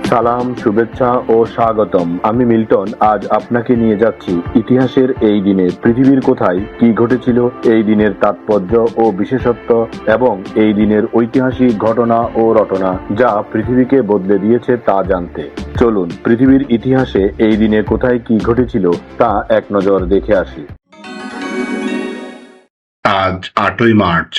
সালাম, শুভেচ্ছা ও স্বাগতম। আমি মিল্টন। আজ আপনাকে নিয়ে যাচ্ছি ইতিহাসের এই দিনে পৃথিবীর কোথায় কি ঘটেছিল, এই দিনের তাৎপর্য ও বিশেষত্ব এবং এই দিনের ঐতিহাসিক ঘটনা ও রটনা যা পৃথিবীকে বদলে দিয়েছে তা জানতে। চলুন পৃথিবীর ইতিহাসে এই দিনে কোথায় কি ঘটেছিল তা এক নজর দেখে আসি। আজ 8ই মার্চ।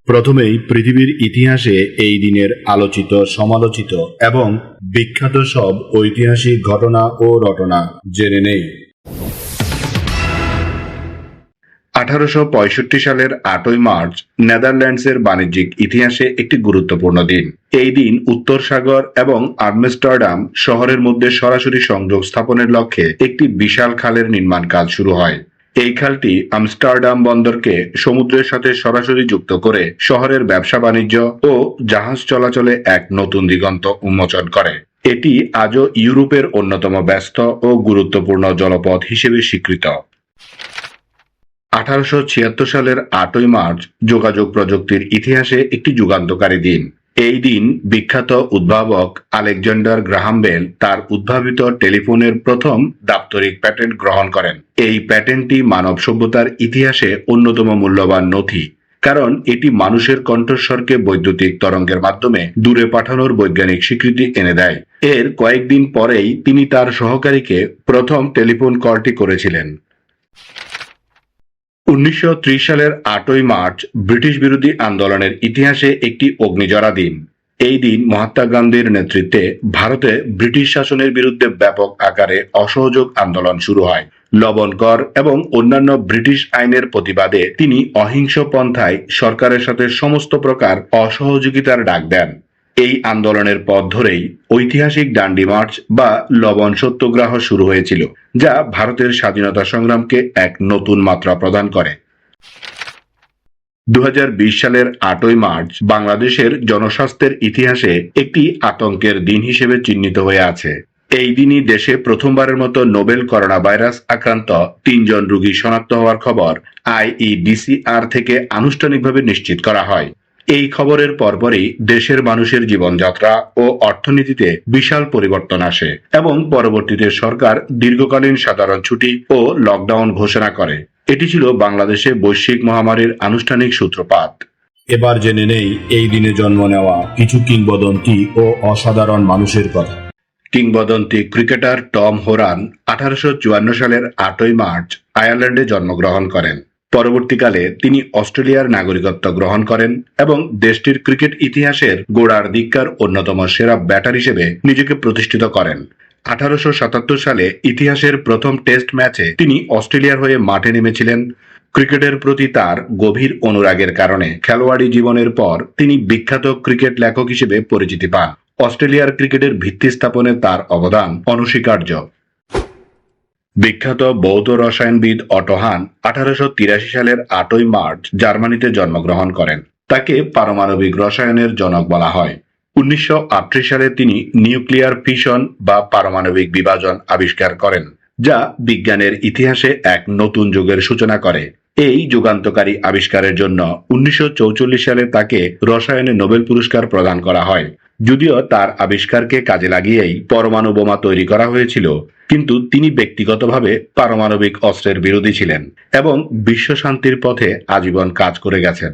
প্রথমেই পৃথিবীর ইতিহাসে এই দিনের আলোচিত, সমালোচিত এবং বিখ্যাত সব ঐতিহাসিক ঘটনা ও রটনা জেনে নেই। 1865 সালের 8ই মার্চ নেদারল্যান্ডসের বাণিজ্যিক ইতিহাসে একটি গুরুত্বপূর্ণ দিন। এই দিন উত্তর সাগর এবং আমস্টারডাম শহরের মধ্যে সরাসরি সংযোগ স্থাপনের লক্ষ্যে একটি বিশাল খালের নির্মাণ কাজ শুরু হয়। এই খালটি আমস্টারডাম বন্দরকে সমুদ্রের সাথে সরাসরি যুক্ত করে শহরের ব্যবসা বাণিজ্য ও জাহাজ চলাচলে এক নতুন দিগন্ত উন্মোচন করে। এটি আজও ইউরোপের অন্যতম ব্যস্ত ও গুরুত্বপূর্ণ জলপথ হিসেবে স্বীকৃত। 1876 সালের 8ই মার্চ যোগাযোগ প্রযুক্তির ইতিহাসে একটি যুগান্তকারী দিন। এই দিন বিখ্যাত উদ্ভাবক আলেকজান্ডার গ্রাহাম বেল তার উদ্ভাবিত টেলিফোনের প্রথম দাপ্তরিক প্যাটেন্ট গ্রহণ করেন। এই প্যাটেন্টটি মানব সভ্যতার ইতিহাসে অন্যতম মূল্যবান নথি, কারণ এটি মানুষের কণ্ঠস্বরকে বৈদ্যুতিক তরঙ্গের মাধ্যমে দূরে পাঠানোর বৈজ্ঞানিক স্বীকৃতি এনে দেয়। এর কয়েকদিন পরেই তিনি তার সহকারীকে প্রথম টেলিফোন কলটি করেছিলেন। 1930 সালের 8ই মার্চ ব্রিটিশ বিরোধী আন্দোলনের ইতিহাসে একটি অগ্নিঝরা দিন। এই দিন মহাত্মা গান্ধীর নেতৃত্বে ভারতে ব্রিটিশ শাসনের বিরুদ্ধে ব্যাপক আকারে অসহযোগ আন্দোলন শুরু হয়। লবণ কর এবং অন্যান্য ব্রিটিশ আইনের প্রতিবাদে তিনি অহিংস পন্থায় সরকারের সাথে সমস্ত প্রকার অসহযোগিতার ডাক দেন। এই আন্দোলনের পথ ধরেই ঐতিহাসিক ডান্ডি মার্চ বা লবণ সত্যাগ্রহ শুরু হয়েছিল, যা ভারতের স্বাধীনতা সংগ্রামকে এক নতুন মাত্রা প্রদান করে। 2020 সালের 8ই মার্চ বাংলাদেশের জনস্বাস্থ্যের ইতিহাসে একটি আতঙ্কের দিন হিসেবে চিহ্নিত হয়ে আছে। এই দিনই দেশে প্রথমবারের মতো নোবেল করোনা ভাইরাস আক্রান্ত 3 জন রোগী শনাক্ত হওয়ার খবর IEDCR থেকে আনুষ্ঠানিকভাবে নিশ্চিত করা হয়। এই খবরের পরপরই দেশের মানুষের জীবনযাত্রা ও অর্থনীতিতে বিশাল পরিবর্তন আসে এবং পরবর্তীতে সরকার দীর্ঘকালীন সাধারণ ছুটি ও লকডাউন ঘোষণা করে। এটি ছিল বাংলাদেশে বৈশ্বিক মহামারীর আনুষ্ঠানিক সূত্রপাত। এবার জেনে নেই এই দিনে জন্ম নেওয়া কিছু কিংবদন্তি ও অসাধারণ মানুষের কথা। কিংবদন্তি ক্রিকেটার টম হোরান 1854 সালের 8ই মার্চ আয়ারল্যান্ডে জন্মগ্রহণ করেন। পরবর্তীকালে তিনি অস্ট্রেলিয়ার নাগরিকত্ব গ্রহণ করেন এবং দেশটির ক্রিকেট ইতিহাসের গোড়ার দিককার অন্যতম সেরা ব্যাটার হিসেবে নিজেকে প্রতিষ্ঠিত করেন। 1877 সালে ইতিহাসের প্রথম টেস্ট ম্যাচে তিনি অস্ট্রেলিয়ার হয়ে মাঠে নেমেছিলেন। ক্রিকেটের প্রতি তার গভীর অনুরাগের কারণে খেলোয়াড়ি জীবনের পর তিনি বিখ্যাত ক্রিকেট লেখক হিসেবে পরিচিতি পান। অস্ট্রেলিয়ার ক্রিকেটের ভিত্তি স্থাপনে তার অবদান অনস্বীকার্য। বিখ্যাত বৌদ্ধ রসায়নবিদ অটো হান 1883 সালের 8ই মার্চ জার্মানিতে জন্মগ্রহণ করেন। তাকে পারমাণবিক রসায়নের জনক বলা হয়। 1938 সালে তিনি নিউক্লিয়ার ফিশন বা পারমাণবিক বিভাজন আবিষ্কার করেন, যা বিজ্ঞানের ইতিহাসে এক নতুন যুগের সূচনা করে। এই যুগান্তকারী আবিষ্কারের জন্য 1944 সালে তাকে রসায়নে নোবেল পুরস্কার প্রদান করা হয়। যদিও তার আবিষ্কারকে কাজে লাগিয়েই পরমাণু বোমা তৈরি করা হয়েছিল, কিন্তু তিনি ব্যক্তিগতভাবে পারমাণবিক অস্ত্রের বিরোধী ছিলেন এবং বিশ্ব শান্তির পথে আজীবন কাজ করে গেছেন।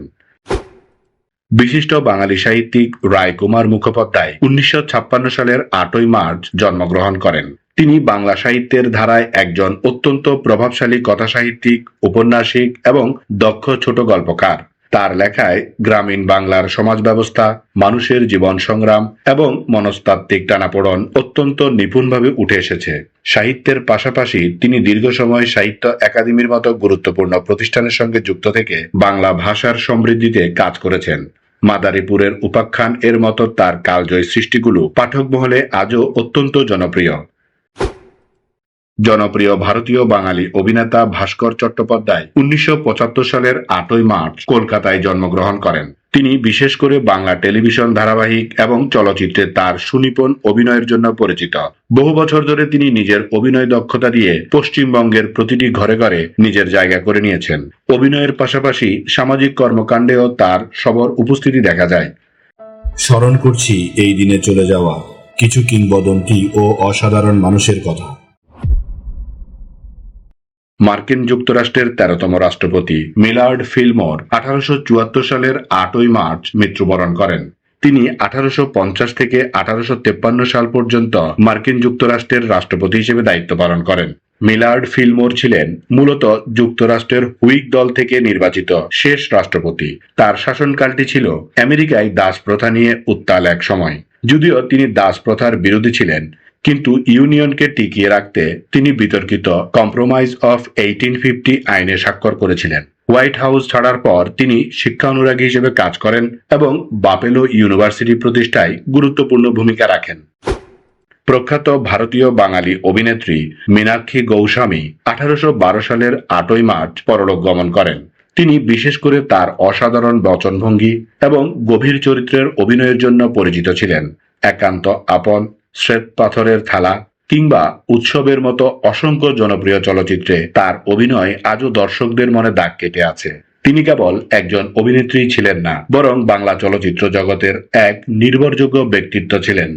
বিশিষ্ট বাঙালি সাহিত্যিক রায়কুমার মুখোপাধ্যায় 1956 সালের 8ই মার্চ জন্মগ্রহণ করেন। তিনি বাংলা সাহিত্যের ধারায় একজন অত্যন্ত প্রভাবশালী কথাসাহিত্যিক, ঔপন্যাসিক এবং দক্ষ ছোট গল্পকার। তার লেখায় গ্রামীণ বাংলার সমাজ ব্যবস্থা, মানুষের জীবন সংগ্রাম এবং মনস্তাত্ত্বিক টানাপোড়েন অত্যন্ত নিপুণভাবে উঠে এসেছে। সাহিত্যের পাশাপাশি তিনি দীর্ঘ সময় সাহিত্য একাডেমির মতো গুরুত্বপূর্ণ প্রতিষ্ঠানের সঙ্গে যুক্ত থেকে বাংলা ভাষার সমৃদ্ধিতে কাজ করেছেন। মাদারীপুরের উপাখ্যান এর মতো তার কালজয়ী সৃষ্টিগুলো পাঠক মহলে আজও অত্যন্ত জনপ্রিয়। জনপ্রিয় ভারতীয় বাঙালি অভিনেতা ভাস্কর চট্টোপাধ্যায় 1975 সালের 8ই মার্চ কলকাতায় জন্মগ্রহণ করেন। তিনি বিশেষ করে বাংলা টেলিভিশন ধারাবাহিক এবং চলচ্চিত্রে তার সুনিপুণ অভিনয়ের জন্য পরিচিত। বহু বছর ধরে তিনি নিজের অভিনয় দক্ষতা দিয়ে পশ্চিমবঙ্গের প্রতিটি ঘরে ঘরে নিজের জায়গা করে নিয়েছেন। অভিনয়ের পাশাপাশি সামাজিক কর্মকাণ্ডেও তার সবর উপস্থিতি দেখা যায়। স্মরণ করছি এই দিনে চলে যাওয়া কিছু কিংবদন্তি ও অসাধারণ মানুষের কথা। মার্কিন যুক্তরাষ্ট্রের 13তম রাষ্ট্রপতি মিলার্ড ফিলমোর 1874 সালের 8ই মার্চ মৃত্যুবরণ করেন। তিনি 1850 থেকে 1853 সাল পর্যন্ত মার্কিন যুক্তরাষ্ট্রের রাষ্ট্রপতি হিসেবে দায়িত্ব পালন করেন। মিলার্ড ফিলমোর ছিলেন মূলত যুক্তরাষ্ট্রের হুইগ দল থেকে নির্বাচিত শেষ রাষ্ট্রপতি। তার শাসনকালটি ছিল আমেরিকায় দাস প্রথা নিয়ে উত্তাল এক সময়। যদিও তিনি দাস প্রথার বিরোধী ছিলেন, কিন্তু ইউনিয়নকে টিকিয়ে রাখতে তিনি বিতর্কিত কম্প্রোমাইজ অফ 1850 আইনে স্বাক্ষর করেছিলেন। হোয়াইট হাউস ছাড়ার পর তিনি শিক্ষা অনুরাগী হিসেবে কাজ করেন এবং বাপেলো ইউনিভার্সিটি প্রতিষ্ঠায় গুরুত্বপূর্ণ ভূমিকা রাখেন। প্রখ্যাত ভারতীয় বাঙালি অভিনেত্রী মীনাক্ষী গোস্বামী 1812 সালের 8ই মার্চ পরলোক গমন করেন। তিনি বিশেষ করে তার অসাধারণ বচনভঙ্গি এবং গভীর চরিত্রের অভিনয়ের জন্য পরিচিত ছিলেন। একান্ত আপন, শ্বেত পাথরের থালা কিংবা উৎসবের মতো অসংখ্য জনপ্রিয় চলচ্চিত্রে তার অভিনয় আজও দর্শকদের মনে দাগ কেটে আছে। তিনি কেবল একজন অভিনেত্রী ছিলেন না, বরং বাংলা চলচ্চিত্র জগতের এক নির্ভরযোগ্য ব্যক্তিত্ব ছিলেন।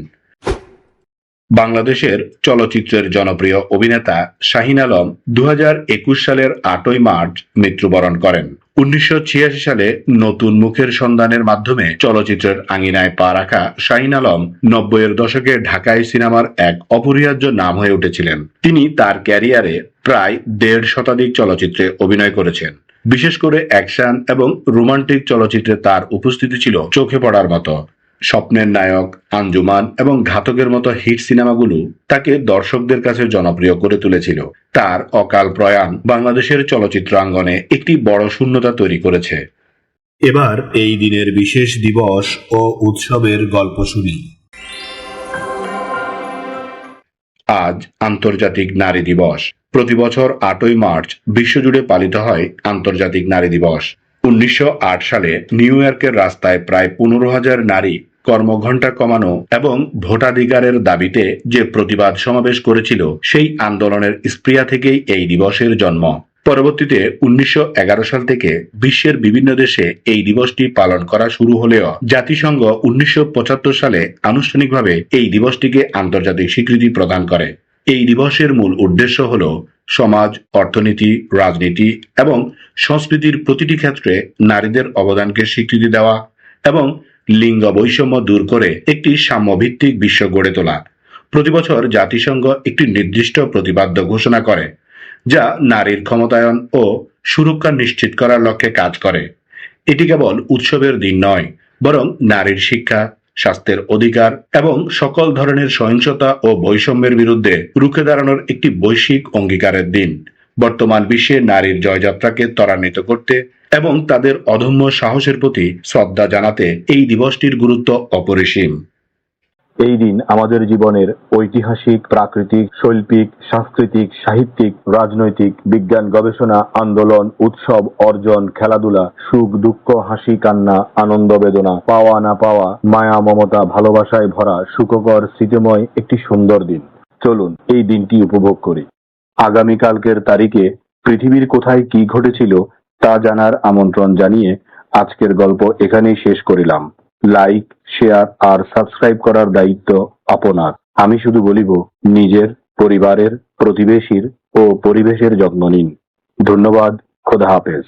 বাংলাদেশের চলচ্চিত্রের জনপ্রিয় অভিনেতা শাহীন আলম 2021 সালের 8ই মার্চ মৃত্যুবরণ করেন। 1986 সালে নতুন মুখের সন্ধানের মাধ্যমে চলচ্চিত্রের আঙিনায় পা রাখা শাহীন আলম 90-এর দশকে ঢাকাই সিনেমার এক অপরিহার্য নাম হয়ে উঠেছিলেন। তিনি তার ক্যারিয়ারে প্রায় 1.5 শতাধিক চলচ্চিত্রে অভিনয় করেছেন। বিশেষ করে অ্যাকশন এবং রোমান্টিক চলচ্চিত্রে তার উপস্থিতি ছিল চোখে পড়ার মতো। স্বপ্নের নায়ক, আঞ্জুমান এবং ঘাতকের মতো হিট সিনেমাগুলো তাকে দর্শকদের কাছে জনপ্রিয় করে তুলেছিল। তার অকাল প্রয়াণ বাংলাদেশের চলচ্চিত্র অঙ্গনে একটি বড় শূন্যতা তৈরি করেছে। এবার এই দিনের বিশেষ দিবস ও উৎসবের গল্প শুনি। আজ আন্তর্জাতিক নারী দিবস। প্রতি বছর 8ই মার্চ বিশ্বজুড়ে পালিত হয় আন্তর্জাতিক নারী দিবস। 1908 সালে নিউ ইয়র্কের রাস্তায় প্রায় 15,000 নারী কর্মঘণ্টা কমানো এবং ভোটাধিকারের দাবিতে যে প্রতিবাদ সমাবেশ করেছিল, সেই আন্দোলনের স্পৃহা থেকেই এই দিবসের জন্ম। পরবর্তীতে 1911 সাল থেকে বিশ্বের বিভিন্ন দেশে এই দিবসটি পালন করা শুরু হলেও জাতিসংঘ 1975 সালে আনুষ্ঠানিকভাবে এই দিবসটিকে আন্তর্জাতিক স্বীকৃতি প্রদান করে। এই দিবসের মূল উদ্দেশ্য হল সমাজ, অর্থনীতি, রাজনীতি এবং সংস্কৃতির প্রতিটি ক্ষেত্রে নারীদের অবদানকে স্বীকৃতি দেওয়া এবং লিঙ্গ বৈষম্য দূর করে একটি সাম্যভিত্তিক বিশ্ব গড়ে তোলা। প্রতিবছর জাতিসংঘ একটি নির্দিষ্ট প্রতিপাদ্য ঘোষণা করে, যা নারীর ক্ষমতায়ন ও সুরক্ষা নিশ্চিত করার লক্ষ্যে কাজ করে। এটি কেবল উৎসবের দিন নয়, বরং নারীর শিক্ষা, স্বাস্থ্যের অধিকার এবং সকল ধরনের সহিংসতা ও বৈষম্যের বিরুদ্ধে রুখে দাঁড়ানোর একটি বৈশ্বিক অঙ্গীকারের দিন। বর্তমান বিশ্বে নারীর জয়যাত্রাকে ত্বরান্বিত করতে এবং তাদের অদম্য সাহসের প্রতি শ্রদ্ধা জানাতে এই দিবসটির গুরুত্ব অপরিসীম। এই দিন আমাদের জীবনের ঐতিহাসিক, প্রাকৃতিক, শৈল্পিক, সাংস্কৃতিক, সাহিত্যিক, রাজনৈতিক, বিজ্ঞান, গবেষণা, আন্দোলন, উৎসব, অর্জন, খেলাধুলা, সুখ দুঃখ, হাসি কান্না, আনন্দ বেদনা, পাওয়া না পাওয়া, মায়া মমতা, ভালোবাসায় ভরা সুখকর স্মৃতিময় একটি সুন্দর দিন। চলুন এই দিনটি উপভোগ করি। আগামীকালকের তারিখে পৃথিবীর কোথায় কি ঘটেছিল তা জানার আমন্ত্রণ জানিয়ে আজকের গল্প এখানেই শেষ করিলাম। লাইক, শেয়ার আর সাবস্ক্রাইব করার দায়িত্ব আপনার। আমি শুধু বলিব, নিজের, পরিবারের, প্রতিবেশীর ও পরিবেশের যত্ন নিন। ধন্যবাদ। খোদা হাফেজ।